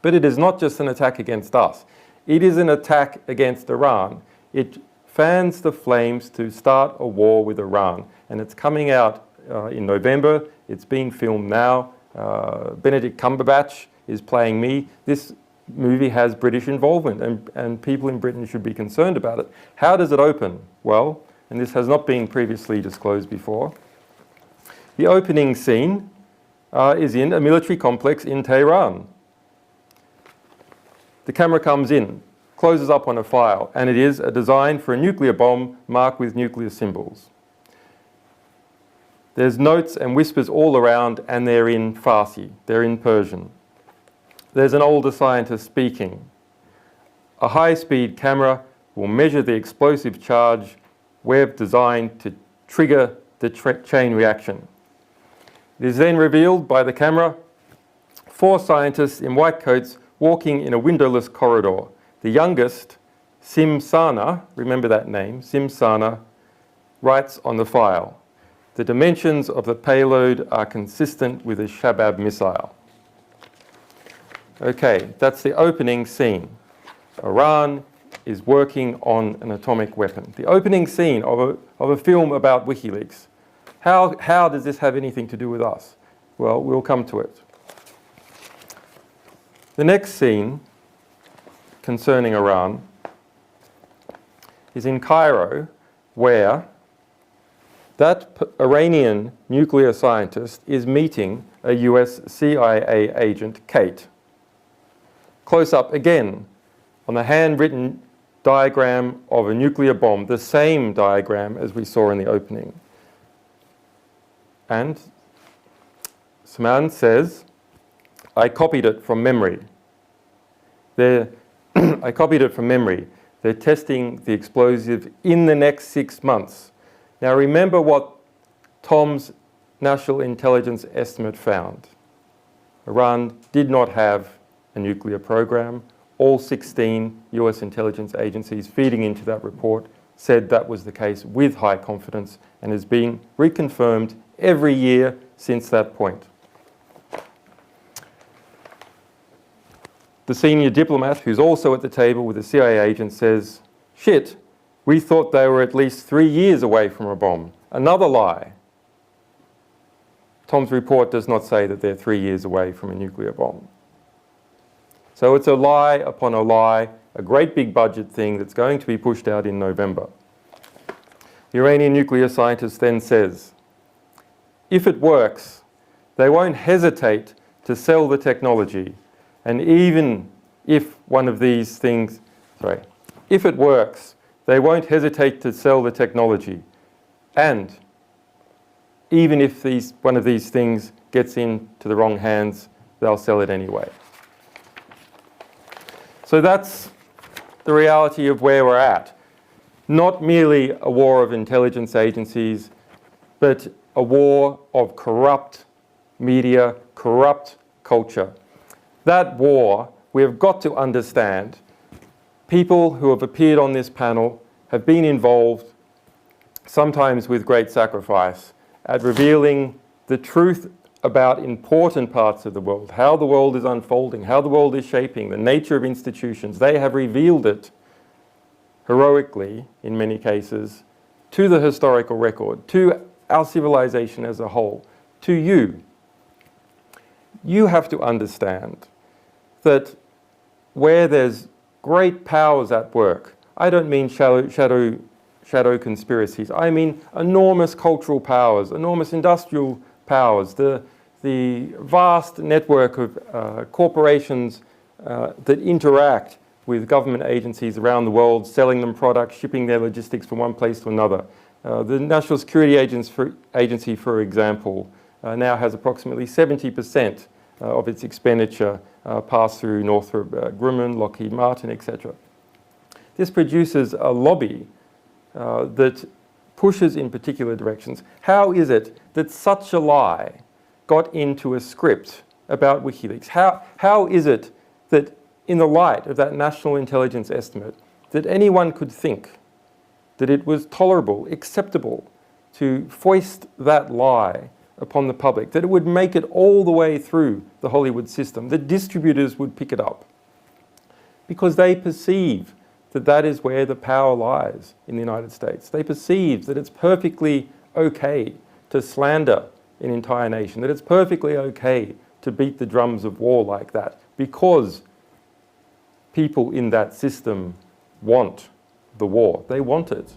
But it is not just an attack against us. It is an attack against Iran. It fans the flames to start a war with Iran. And it's coming out in November. It's being filmed now. Benedict Cumberbatch is playing me. This movie has British involvement, and people in Britain should be concerned about it. How does it open? Well, and this has not been previously disclosed before, the opening scene is in a military complex in Tehran. The camera comes in, closes up on a file, and it is a design for a nuclear bomb marked with nuclear symbols. There's notes and whispers all around, and they're in Farsi, they're in Persian. There's an older scientist speaking. A high-speed camera will measure the explosive charge we've designed to trigger the chain reaction. It is then revealed by the camera 4 scientists in white coats walking in a windowless corridor. The youngest, Simsana, remember that name, Simsana, writes on the file, "The dimensions of the payload are consistent with a Shabab missile." Okay, that's the opening scene. Iran is working on an atomic weapon. The opening scene of a film about WikiLeaks. How does this have anything to do with us? Well, we'll come to it. The next scene concerning Iran is in Cairo, where that Iranian nuclear scientist is meeting a US CIA agent, Kate. Close up again on the handwritten diagram of a nuclear bomb, the same diagram as we saw in the opening. And Saman says, "I copied it from memory." I copied it from memory. They're testing the explosive in the next 6 months. Now remember what Tom's National Intelligence Estimate found. Iran did not have a nuclear program. All 16 US intelligence agencies feeding into that report said that was the case with high confidence and is being reconfirmed every year since that point. The senior diplomat, who's also at the table with the CIA agent, says, "Shit, we thought they were at least 3 years away from a bomb." Another lie. Tom's report does not say that they're 3 years away from a nuclear bomb. So it's a lie upon a lie, a great big budget thing that's going to be pushed out in November. The Iranian nuclear scientist then says, if it works, they won't hesitate to sell the technology. And even if one of these things, if it works, they won't hesitate to sell the technology. And even if one of these things gets into the wrong hands, they'll sell it anyway. So that's the reality of where we're at. Not merely a war of intelligence agencies, but a war of corrupt media, corrupt culture. That war, we have got to understand, people who have appeared on this panel have been involved, sometimes with great sacrifice, at revealing the truth about important parts of the world, how the world is unfolding, how the world is shaping, the nature of institutions. They have revealed it heroically, in many cases, to the historical record, to our civilization as a whole, to you. You have to understand that where there's great powers at work, I don't mean shadow conspiracies, I mean enormous cultural powers, enormous industrial powers, the vast network of corporations that interact with government agencies around the world, selling them products, shipping their logistics from one place to another. The National Security Agency, for example, now has approximately 70% of its expenditure pass through Northrop Grumman, Lockheed Martin, etc. This produces a lobby that pushes in particular directions. How is it that such a lie got into a script about WikiLeaks? How is it that in the light of that national intelligence estimate that anyone could think that it was tolerable, acceptable to foist that lie upon the public, that it would make it all the way through the Hollywood system, that distributors would pick it up, because they perceive that that is where the power lies in the United States. They perceive that it's perfectly okay to slander an entire nation, that it's perfectly okay to beat the drums of war like that, because people in that system want the war. They want it.